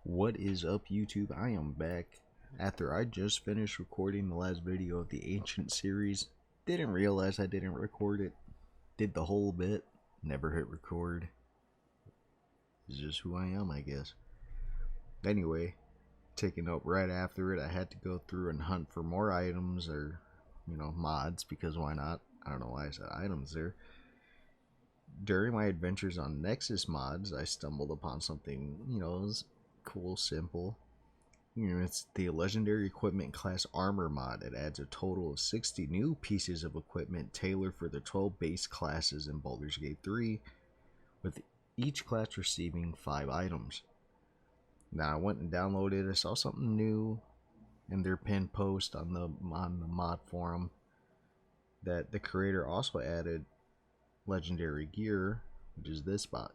What is up, YouTube? I am back after I just finished recording the last video of the Ancient series. Didn't realize I didn't record it. Did the whole bit. Never hit record. It's just who I am, I guess. Anyway, taking up right after it, I had to go through and hunt for more items or, mods, because why not? I don't know why I said items there. During my adventures on Nexus mods, I stumbled upon something, cool, simple. It's the legendary equipment class armor mod. It adds a total of 60 new pieces of equipment tailored for the 12 base classes in Baldurs Gate 3, with each class receiving 5 items. Now I went and downloaded. I saw something new in their pinned post on the mod forum that the creator also added legendary gear, which is this box.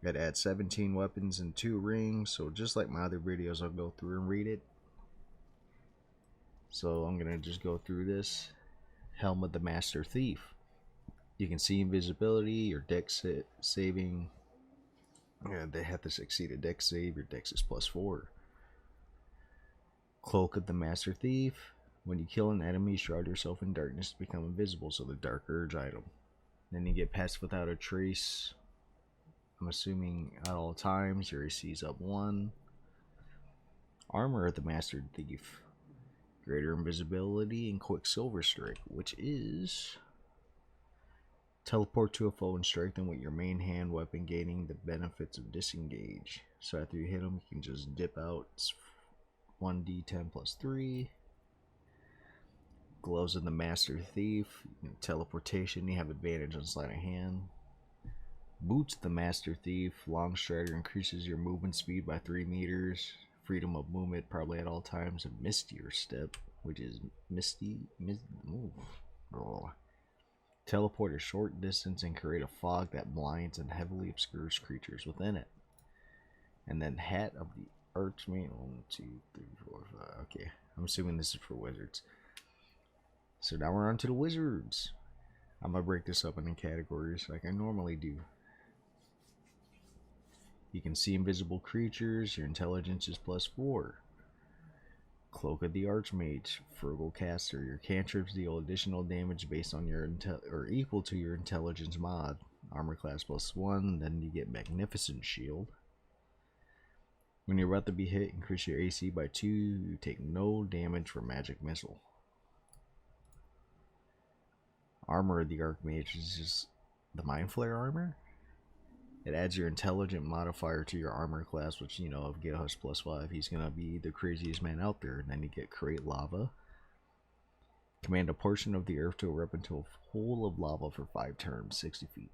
It adds 17 weapons and 2 rings, so just like my other videos, I'll go through and read it. So I'm gonna just go through this. Helm of the Master Thief. You can see invisibility, your dex saving. They have to succeed a dex save, your dex is +4. Cloak of the Master Thief. When you kill an enemy, shroud yourself in darkness to become invisible, so the Dark Urge item. Then you get Passed Without a Trace. I'm assuming at all times your AC is up 1. Armor of the Master Thief. Greater invisibility and Quicksilver Strike, which is teleport to a foe and strike them with your main hand weapon, gaining the benefits of disengage. So after you hit them, you can just dip out. It's 1d10 plus 3. Gloves of the Master Thief. Teleportation, you have advantage on sleight of hand. Boots of the Master Thief. Long Strider increases your movement speed by 3 meters. Freedom of movement probably at all times. A Mistier Step, which is teleport a short distance and create a fog that blinds and heavily obscures creatures within it. And then Hat of the Archmage. 1, 2, 3, 4, 5. Okay, I'm assuming this is for wizards. So now we're on to the wizards. I'm gonna break this up into categories like I normally do. You can see invisible creatures. Your intelligence is +4. Cloak of the Archmage. Frugal Caster. Your cantrips deal additional damage based on your or equal to your intelligence mod. Armor class +1. Then you get Magnificent Shield. When you're about to be hit, increase your AC by 2. You take no damage from Magic Missile. Armor of the Archmage is just the Mind Flare armor. It adds your intelligent modifier to your armor class, which, if Gale has +5, he's gonna be the craziest man out there. And then you get Create Lava. Command a portion of the earth to erupt into a pool of lava for 5 turns, 60 feet.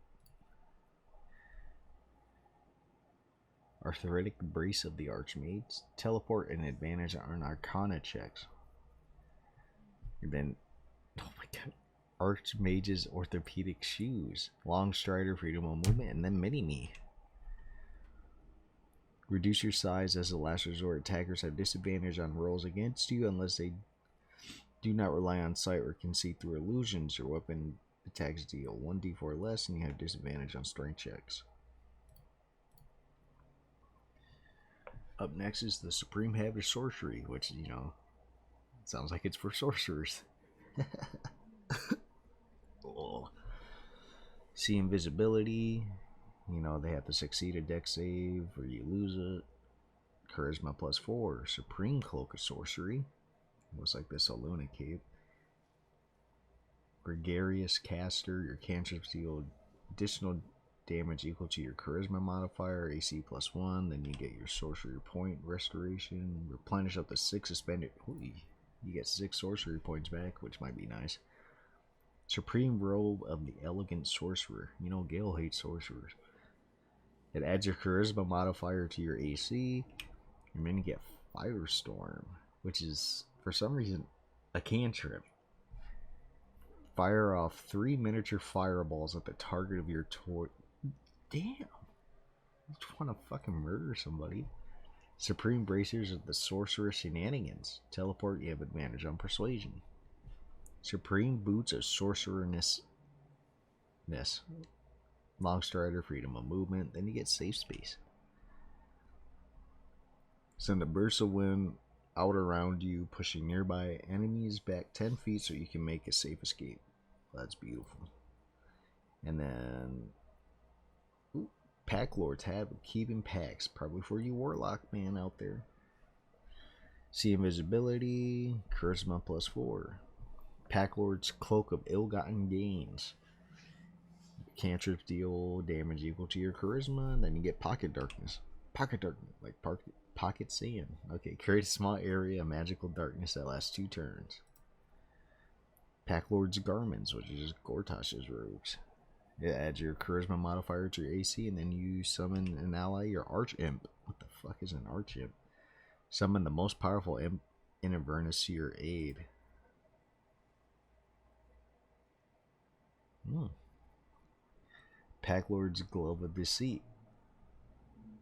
Arthritic Brace of the Archmage. Teleport an advantage on Arcana checks. And then, oh my god. Archmage's Orthopedic Shoes. Long Strider, Freedom of Movement, and then Mini-Me. Reduce your size as a last resort. Attackers have disadvantage on rolls against you unless they do not rely on sight or can see through illusions. Your weapon attacks deal 1d4 less, and you have disadvantage on strength checks. Up next is the Supreme Habit of Sorcery, which, sounds like it's for sorcerers. See invisibility. They have to succeed a dex save or you lose it. Charisma +4. Supreme Cloak of Sorcery. Looks like this Aluna cape. Gregarious Caster. Your cantrips deal additional damage equal to your charisma modifier, AC +1. Then you get your sorcery point restoration. Replenish up to 6 suspended. Ooh, you get 6 sorcery points back, which might be nice. Supreme Robe of the Elegant Sorcerer. Gale hates sorcerers. It adds your charisma modifier to your AC. And then you get Firestorm, which is, for some reason, a cantrip. Fire off 3 miniature fireballs at the target of your Damn. I just want to fucking murder somebody. Supreme Bracers of the Sorcerer Shenanigans. Teleport, you have advantage on Persuasion. Supreme Boots of Sorcererness. Long Strider, Freedom of Movement. Then you get Safe Space. Send a burst of wind out around you, pushing nearby enemies back 10 feet so you can make a safe escape. That's beautiful. And then Pack Lords have keeping packs, probably for you Warlock man out there. See invisibility, charisma +4. Pack Lord's Cloak of Ill-Gotten Gains. Cantrips deal damage equal to your charisma, and then you get Pocket Darkness. Pocket Darkness, like Pocket Sand. Okay, create a small area of magical darkness that lasts 2 turns. Pack Lord's Garments, which is Gortash's robes. It adds your charisma modifier to your AC, and then you summon an ally, your Archimp. What the fuck is an Archimp? Summon the most powerful imp in Avernus to your aid. Pack Lord's Glove of Deceit.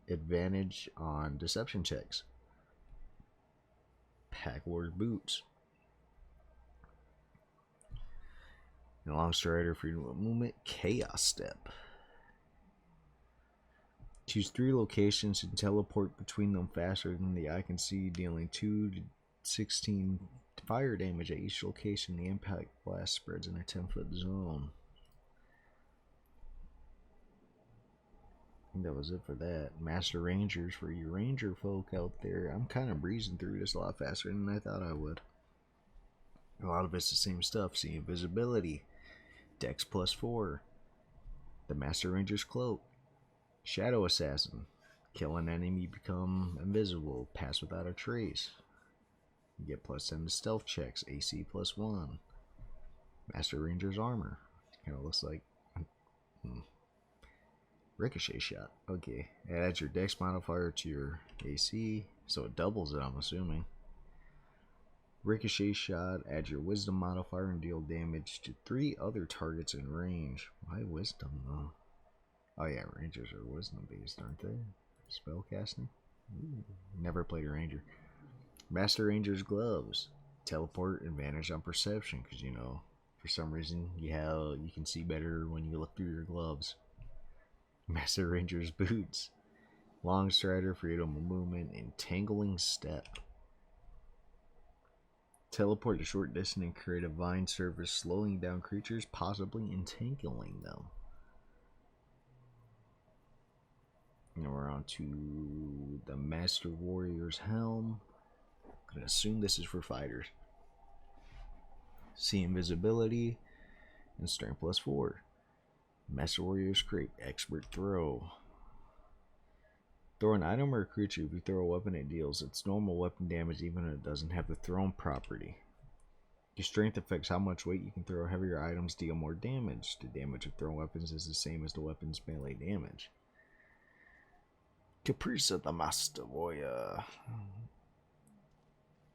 Advantage on deception checks. Pack Lord's Boots. And Long Strider Freedom of Movement, Chaos Step. Choose 3 locations and teleport between them faster than the eye can see, dealing 2 to 16 fire damage at each location. The impact blast spreads in a 10-foot zone. I think that was it for that. Master Rangers for you ranger folk out there. I'm kind of breezing through this a lot faster than I thought I would. A lot of it's the same stuff. See invisibility. Dex +4. The Master Ranger's Cloak. Shadow Assassin. Kill an enemy, become invisible. Pass without a trace. You get +10 to stealth checks. AC +1. Master Ranger's Armor. Kind of looks like... Ricochet Shot. Okay. It adds your Dex modifier to your AC. So it doubles it, I'm assuming. Ricochet Shot, add your Wisdom modifier and deal damage to 3 other targets in range. Why Wisdom though? Oh yeah, Rangers are Wisdom based, aren't they? Spellcasting? Ooh, never played a Ranger. Master Ranger's Gloves. Teleport, advantage on perception, because you know, for some reason you can see better when you look through your gloves. Master Ranger's Boots. Long Strider, Freedom of Movement, Entangling Step. Teleport a short distance and create a vine surface, slowing down creatures, possibly entangling them. Now we're on to the Master Warrior's Helm. I'm gonna assume this is for fighters. See invisibility and strength +4. Master Warrior's Crate, Expert Throw. Throw an item or a creature. If you throw a weapon, it deals its normal weapon damage even if it doesn't have the thrown property. Your strength affects how much weight you can throw. Heavier items deal more damage. The damage of thrown weapons is the same as the weapon's melee damage. Caprice of the Master Warrior.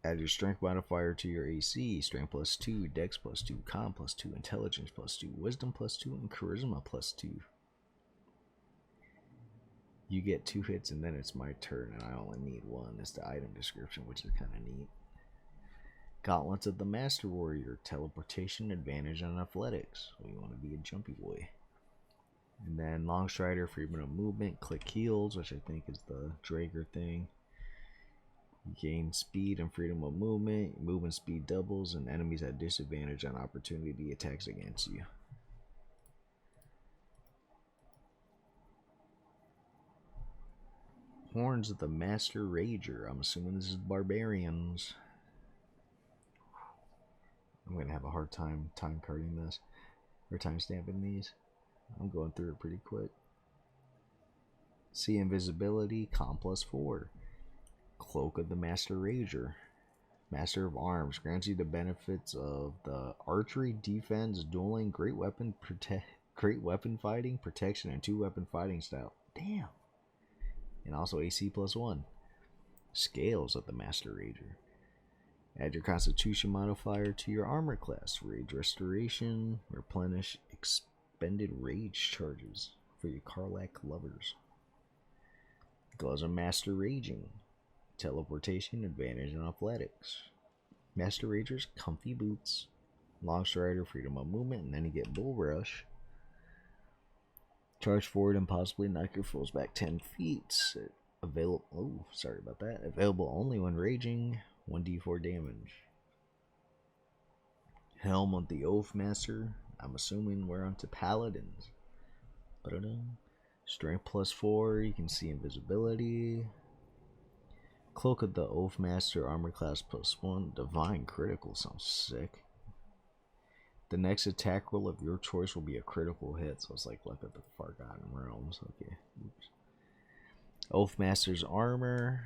Add your strength modifier to your AC. Strength +2, Dex +2, Con +2, Intelligence +2, Wisdom +2, and Charisma +2. You get 2 hits and then it's my turn and I only need 1. It's the item description, which is kind of neat. Gauntlets of the Master Warrior. Teleportation, advantage on athletics. So you want to be a jumpy boy. And then Long Strider, Freedom of Movement, Click Heels, which I think is the Drager thing. You gain speed and freedom of movement. Movement speed doubles and enemies at disadvantage on opportunity attacks against you. Horns of the Master Rager. I'm assuming this is Barbarians. I'm going to have a hard time carding this. Or time stamping these. I'm going through it pretty quick. See invisibility, Con +4. Cloak of the Master Rager. Master of Arms. Grants you the benefits of the archery, defense, dueling, great weapon fighting, protection, and 2 weapon fighting style. Damn. And also AC +1. Scales of the Master Rager. Add your Constitution modifier to your armor class. Rage Restoration. Replenish expended rage charges for your Karlak lovers. Gloves of Master Raging. Teleportation, advantage on athletics. Master Rager's Comfy Boots. Long Strider, Freedom of Movement, and then you get Bull Rush. Charge forward and possibly knock your foes back 10 feet. Available. Oh, sorry about that. Available only when raging. 1d4 damage. Helm of the Oath Master. I'm assuming we're onto Paladins. Strength +4. You can see invisibility. Cloak of the Oath Master. Armor class +1. Divine critical. Sounds sick. The next attack roll of your choice will be a critical hit. So it's like Luck of the Forgotten Realms. Okay. Oops. Oath Master's armor.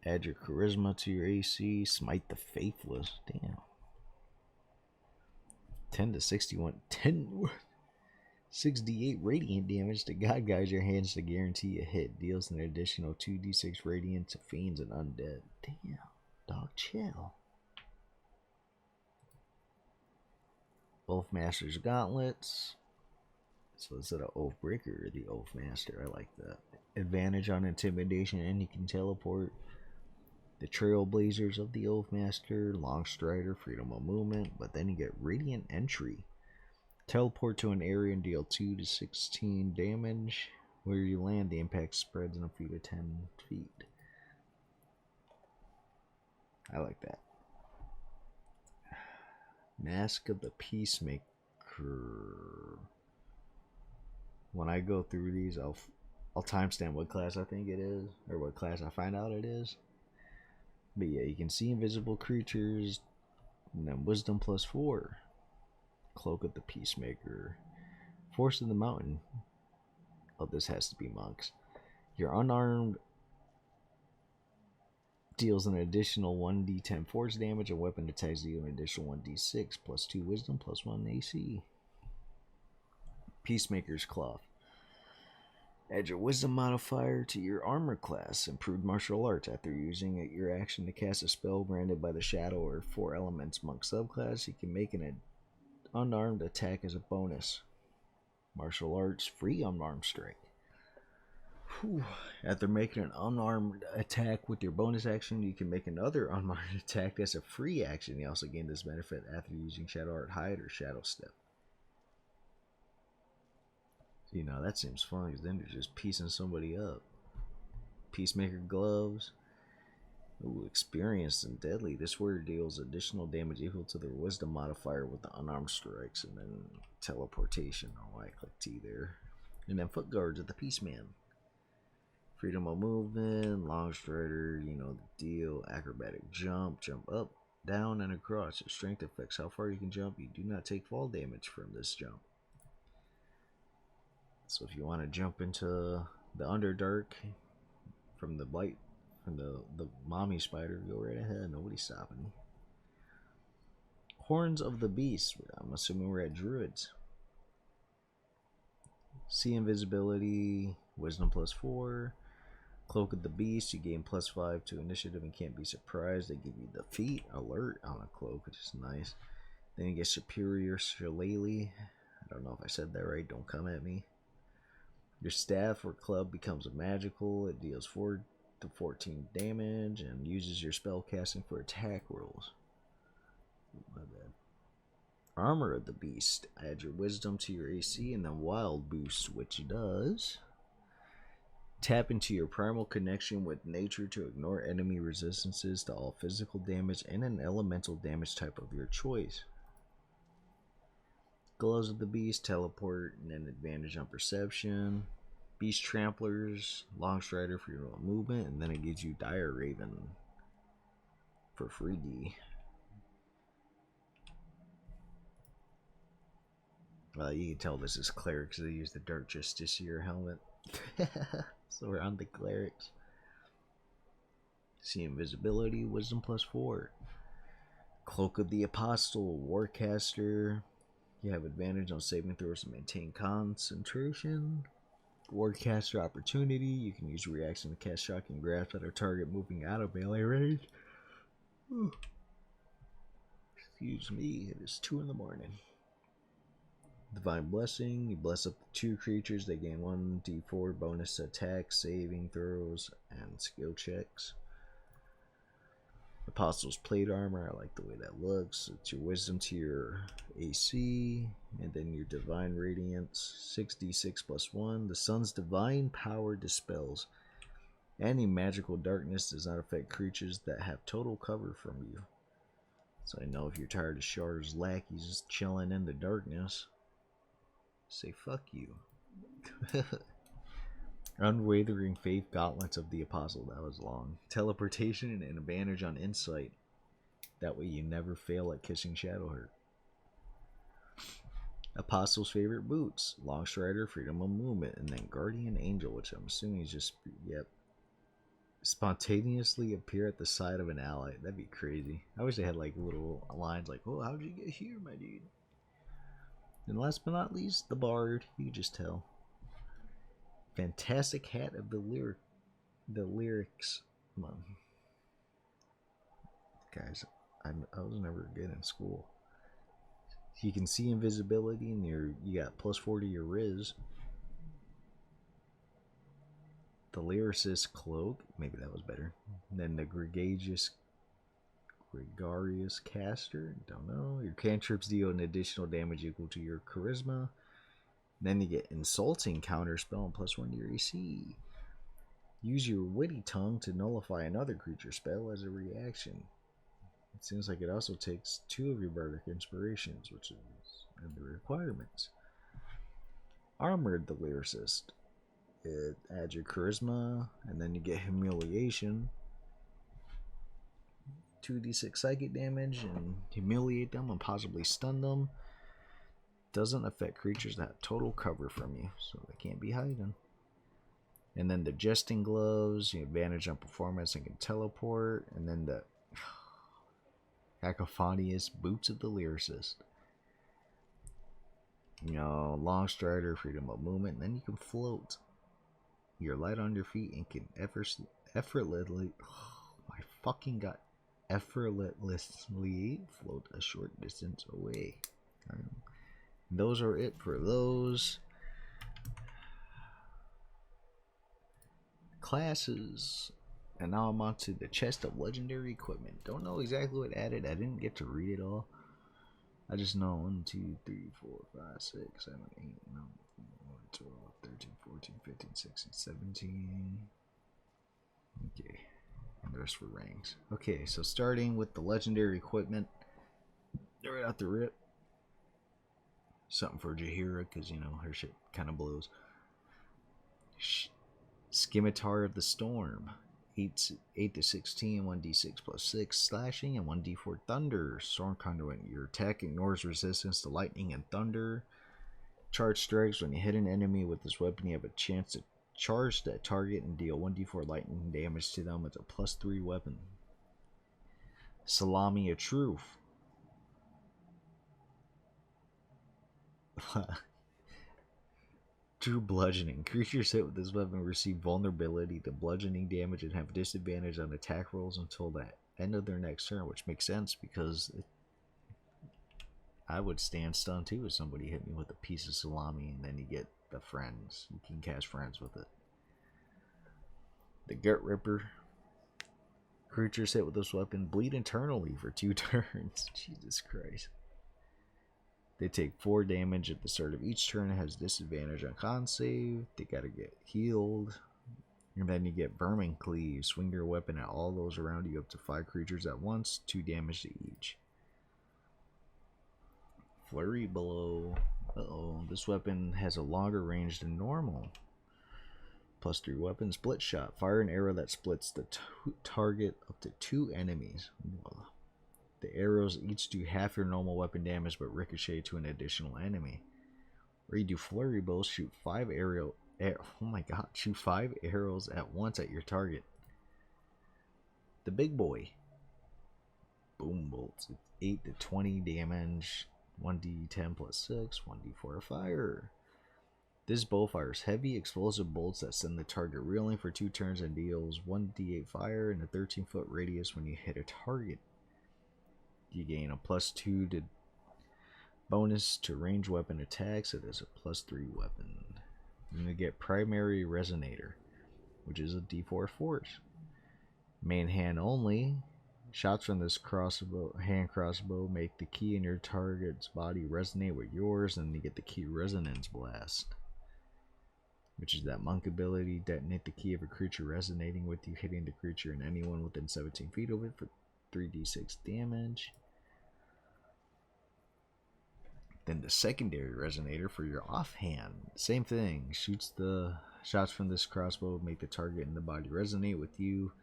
Add your charisma to your AC. Smite the Faithless. Damn. 10 to 61. 68 radiant damage to God guides your hands to guarantee a hit. Deals an additional 2d6 radiant to fiends and undead. Damn. Dog, chill. Oath Master's gauntlets. So instead of Oathbreaker, the Oath Master. I like that. Advantage on intimidation, and you can teleport. The Trailblazers of the Oath Master. Longstrider, freedom of movement. But then you get Radiant Entry. Teleport to an area and deal 2 to 16 damage. Where you land, the impact spreads in a few to 10 feet. I like that. Mask of the Peacemaker. When I go through these, I'll timestamp what class I think it is, or what class I find out it is. But yeah, you can see invisible creatures, and then Wisdom +4. Cloak of the Peacemaker. Force of the Mountain. Oh, this has to be monks. You're unarmed. Deals an additional 1d10 force damage, and weapon attacks deal an additional 1d6 +2 wisdom +1 AC. Peacemaker's Cloth. Add your wisdom modifier to your armor class. Improved martial arts. After using your action to cast a spell granted by the shadow or 4 elements monk subclass, you can make an unarmed attack as a bonus. Martial arts, free unarmed strike. Whew. After making an unarmed attack with your bonus action, you can make another unarmed attack as a free action. You also gain this benefit after using Shadow Art Hide or Shadow Step. You know, that seems fun because then you're just piecing somebody up. Peacemaker Gloves. Ooh, experienced and deadly. This word deals additional damage equal to their wisdom modifier with the unarmed strikes, and then teleportation. Oh, I click T there. And then foot guards of the Peaceman. Freedom of movement, long strider, you know the deal. Acrobatic jump, jump up, down, and across. Your strength affects how far you can jump. You do not take fall damage from this jump. So if you want to jump into the Underdark from the blight, from the mommy spider, go right ahead. Nobody's stopping me. Horns of the Beast. I'm assuming we're at Druids. See invisibility, wisdom +4. Cloak of the Beast, you gain +5 to initiative and can't be surprised. They give you the feat alert on a cloak, which is nice. Then you get superior shillelagh. I don't know if I said that right, don't come at me. Your staff or club becomes a magical. It deals 4 to 14 damage and uses your spell casting for attack rolls. My bad. Armor of the Beast. Add your wisdom to your AC and then wild boost, which does tap into your primal connection with nature to ignore enemy resistances to all physical damage and an elemental damage type of your choice. Gloves of the Beast, teleport, and then advantage on perception. Beast Tramplers, long strider for your movement, and then it gives you Dire Raven for 3D. You can tell this is Cleric because they use the Dark Justiciar helmet. So we're on the Clerics. See invisibility, wisdom +4. Cloak of the Apostle, Warcaster. You have advantage on saving throws to maintain concentration. Warcaster opportunity. You can use reaction to cast shocking grasp at a target moving out of melee range. Excuse me, it is 2 in the morning. Divine Blessing. You bless up to 2 creatures. They gain 1d4 bonus to attack, saving throws, and skill checks. Apostles Plate Armor. I like the way that looks. It's your wisdom to your AC, and then your Divine Radiance. 6d6 +1. The sun's divine power dispels Any magical darkness does not affect creatures that have total cover from you. So I know if you're tired of Shar's lackeys just chilling in the darkness, say fuck you. Unwavering faith, gauntlets of the apostle. That was long. Teleportation and advantage on insight. That way you never fail at kissing Shadowheart. Apostle's favorite boots. Longstrider, freedom of movement, and then guardian angel, which I'm assuming is just, yep. Spontaneously appear at the side of an ally. That'd be crazy. I wish they had like little lines like, oh, how'd you get here, my dude? And last but not least, the bard. You can just tell. Fantastic hat of the lyrics. Come on. Guys, I was never good in school. You can see invisibility and you got plus 40 your Riz. The lyricist cloak, maybe that was better. And then the gregarious caster, don't know. Your cantrips deal an additional damage equal to your charisma. Then you get insulting counter spell and plus 1 to your AC. Use your witty tongue to nullify another creature spell as a reaction. It seems like it also takes 2 of your bardic inspirations, which is in the requirements. Armored the lyricist. It adds your charisma, and then you get humiliation. 2d6 psychic damage, and humiliate them and possibly stun them. Doesn't affect creatures that have total cover from you, so they can't be hiding. And then the jesting gloves, you advantage on performance and can teleport. And then the cacophonious boots of the lyricist. You know, long strider, freedom of movement, and then you can float. You're light on your feet and can effortlessly, oh my fucking god, effortlessly float a short distance away. Those are it for those classes. And now I'm on to the chest of legendary equipment. Don't know exactly what added. I didn't get to read it all. I just know 1, 2, 3, 4, 5, 6, 7, 8, 9, 12, 13, 14, 15, 16, 17. Okay. And the rest for ranks. Okay, so starting with the legendary equipment. Right out the rip. Something for Jaheira, because, you know, her shit kind of blows. Scimitar of the Storm. 8 to 16, 1d6 plus 6 slashing, and 1d4 thunder. Storm Conduit. Your attack ignores resistance to lightning and thunder. Charge strikes. When you hit an enemy with this weapon, you have a chance to charge that target and deal 1d4 lightning damage to them with a plus 3 weapon. Salami of Truth. True bludgeoning. Creatures hit with this weapon receive vulnerability to bludgeoning damage and have disadvantage on attack rolls until the end of their next turn, which makes sense because I would stand stun too if somebody hit me with a piece of salami, and then you get the friends. You can cast friends with it. The Gut Ripper. Creatures hit with this weapon bleed internally for 2 turns. Jesus Christ. They take 4 damage at the start of each turn. It has disadvantage on con save. They gotta get healed. And then you get Vermin Cleave. Swing your weapon at all those around you up to 5 creatures at once. 2 damage to each. Flurry Blow. Uh-oh. This weapon has a longer range than normal. Plus 3 weapon. Split Shot. Fire an arrow that splits the target up to 2 enemies. The arrows each do half your normal weapon damage but ricochet to an additional enemy. Or you do Flurry Blow, shoot 5 shoot 5 arrows at once at your target. The Big Boy. Boom Bolts. 8 to 20 damage. 1d10 plus 6. 1d4 fire. This bow fires heavy explosive bolts that send the target reeling for 2 turns and deals 1d8 fire in a 13-foot radius when you hit a target. You gain a plus 2 to bonus to range weapon attacks. It is a plus 3 weapon. And you get Primary Resonator, which is a d4 force. Main hand only. Shots from this hand crossbow make the key in your target's body resonate with yours, and you get the key Resonance Blast. which is that monk ability. Detonate the key of a creature resonating with you, hitting the creature and anyone within 17 feet of it for 3d6 damage. Then the secondary resonator for your offhand. Same thing. Shoots the shots from this crossbow, make the target and the body resonate with you.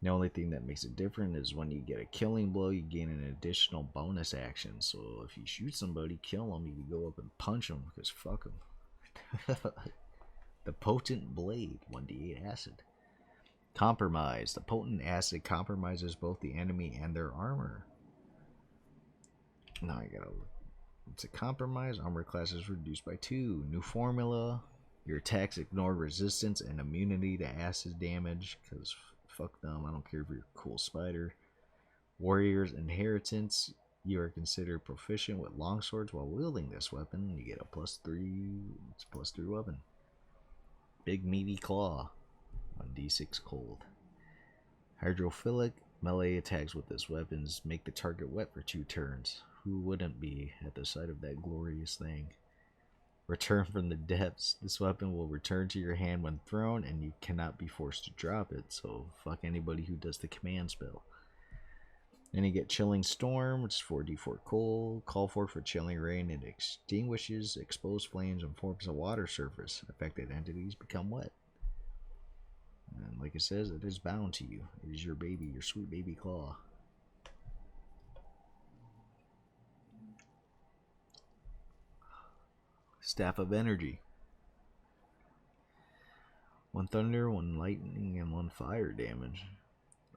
The only thing that makes it different is when you get a killing blow, you gain an additional bonus action. So if you shoot somebody, kill them, you can go up and punch them, because fuck them. The potent blade, 1d8 acid. Compromise. The potent acid compromises both the enemy and their armor. Now I gotta look. It's a compromise. Armor class is reduced by 2. New formula. Your attacks ignore resistance and immunity to acid damage, because fuck them. I don't care if you're a cool spider. Warrior's inheritance. You are considered proficient with longswords while wielding this weapon. You get a +3. It's a +3 weapon. Big meaty claw. 1d6 cold. Hydrophilic. Melee attacks with this weapons make the target wet for 2 turns. Who wouldn't be at the sight of that glorious thing? Return from the depths. This weapon will return to your hand when thrown, and you cannot be forced to drop it. So fuck anybody who does the command spell. Then you get Chilling Storm, which is 4d4 cold. Call for chilling rain. It extinguishes exposed flames and forms a water surface. Affected entities become wet. And like it says, it is bound to you. It is your baby, your sweet baby claw. Staff of Energy. 1 thunder, 1 lightning, and 1 fire damage.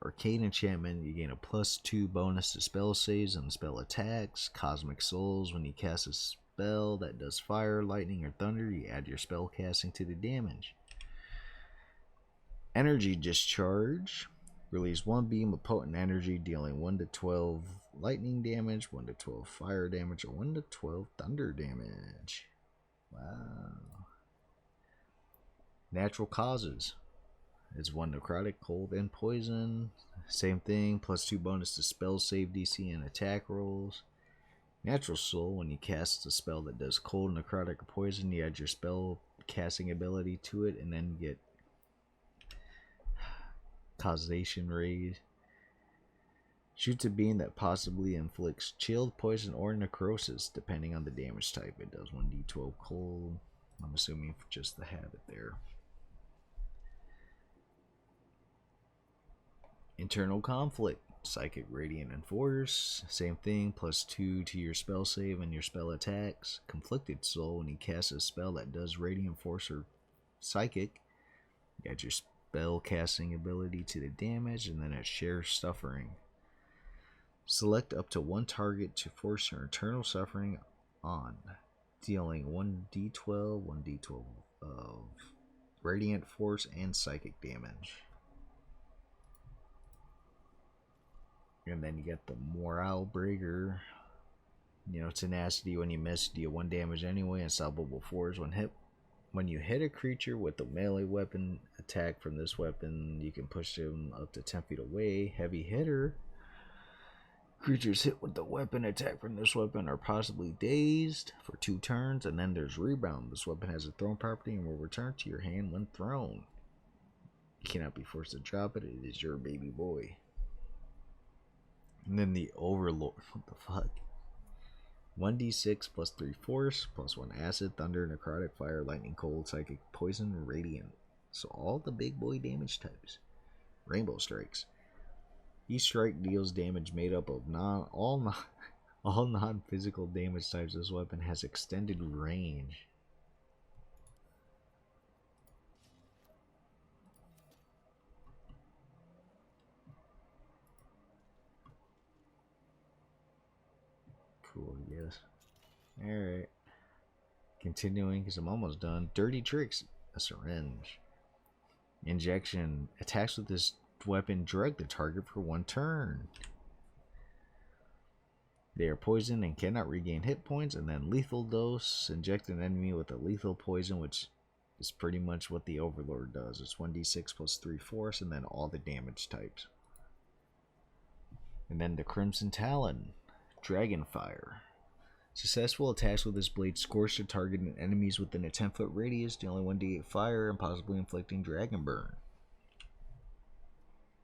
Arcane enchantment, you gain a +2 bonus to spell saves and spell attacks. Cosmic Souls, when you cast a spell that does fire, lightning, or thunder, you add your spell casting to the damage. Energy Discharge. Release 1 beam of potent energy, dealing 1 to 12 lightning damage, 1 to 12 fire damage, or 1 to 12 thunder damage. Wow. Natural Causes. It's 1 necrotic, cold, and poison. Same thing, +2 bonus to spell save DC and attack rolls. Natural Soul, when you cast a spell that does cold, necrotic, or poison, you add your spell casting ability to it, and then get Causation Raid. Shoots a beam that possibly inflicts chilled, poison, or necrosis, depending on the damage type. It does 1d12 cold. I'm assuming for just the habit there. Internal Conflict. Psychic, Radiant, and Force. Same thing, +2 to your spell save and your spell attacks. Conflicted Soul, when you cast a spell that does Radiant, Force, or Psychic, you add your spell casting ability to the damage, and then it shares Suffering. Select up to 1 target to force your Eternal Suffering on, dealing 1d12, 1d12 of Radiant, Force, and Psychic damage. And then you get the Morale Breaker. You know, Tenacity, when you miss, deal 1 damage anyway. Unstoppable Force, when you hit a creature with a melee weapon attack from this weapon, you can push them up to 10 feet away. Heavy Hitter. Creatures hit with the weapon attack from this weapon are possibly dazed for 2 turns. And then there's Rebound. This weapon has a thrown property and will return to your hand when thrown. You cannot be forced to drop it. It is your baby boy. And then the Overlord. What the fuck? 1d6 +3 force, +1 acid, thunder, necrotic, fire, lightning, cold, psychic, poison, radiant. So all the big boy damage types. Rainbow Strikes. Each strike deals damage made up of all non-physical damage types. This weapon has extended range. Cool, yes. Alright. Continuing, because I'm almost done. Dirty Tricks. A syringe. Injection. Attacks with this weapon drug the target for 1 turn. They are poisoned and cannot regain hit points. And then Lethal Dose. Inject an enemy with a lethal poison, which is pretty much what the Overlord does. It's 1d6 +3 force, and then all the damage types. And then the Crimson Talon. Dragonfire. Successful attacks with this blade scorch the target and enemies within a 10-foot radius, dealing 1d8 fire and possibly inflicting dragon burn.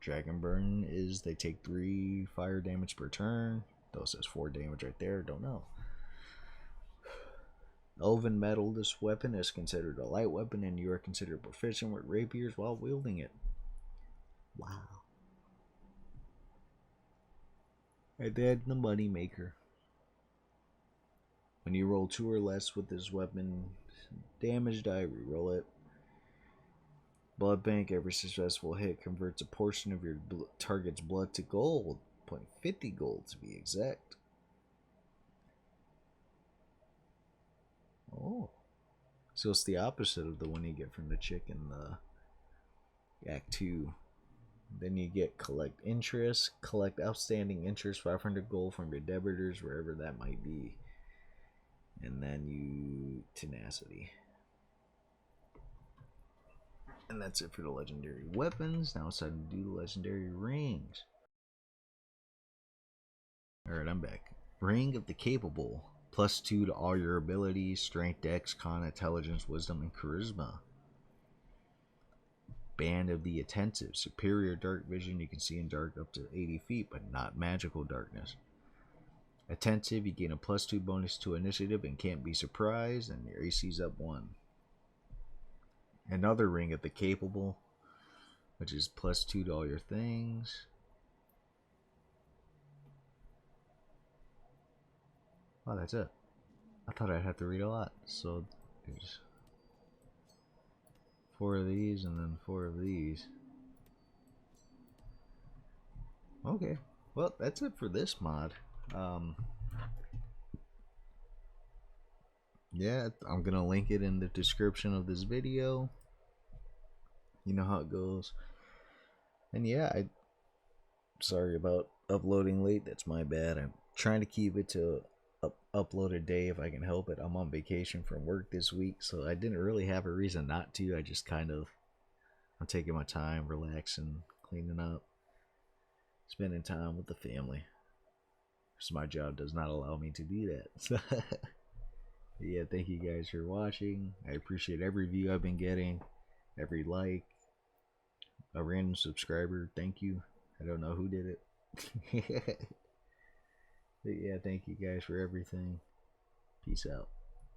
Dragon burn is they take 3 fire damage per turn. Though says 4 damage right there, don't know. Elven metal, this weapon is considered a light weapon and you are considered proficient with rapiers while wielding it. Wow. And then the money maker. When you roll 2 or less with this weapon, damage die, reroll it. Blood bank, every successful hit converts a portion of your target's blood to gold. 0.50 gold to be exact. Oh. So it's the opposite of the one you get from the chick in the Act 2. Then you get collect interest. Collect outstanding interest, 500 gold from your debitors, wherever that might be. And then you tenacity. And that's it for the legendary weapons. Now it's time to do the legendary rings. Alright, I'm back. Ring of the Capable. +2 to all your abilities, strength, dex, con, intelligence, wisdom, and charisma. Band of the Attentive. Superior dark vision. You can see in dark up to 80 feet, but not magical darkness. Attentive, you gain a +2 bonus to initiative and can't be surprised, and your AC's up 1. Another Ring of the Capable, which is +2 to all your things. Oh, that's it. I thought I'd have to read a lot. So there's 4 of these and then 4 of these. Okay, well, that's it for this mod. Yeah, I'm gonna link it in the description of this video. You know how it goes. And yeah, sorry about uploading late. That's my bad. I'm trying to keep it to upload a day if I can help it. I'm on vacation from work this week, so I didn't really have a reason not to. I just kind of, I'm taking my time, relaxing, cleaning up, spending time with the family. Because my job does not allow me to do that. So yeah, thank you guys for watching. I appreciate every view I've been getting, every like, a random subscriber. Thank you. I don't know who did it. But yeah, thank you guys for everything. Peace out.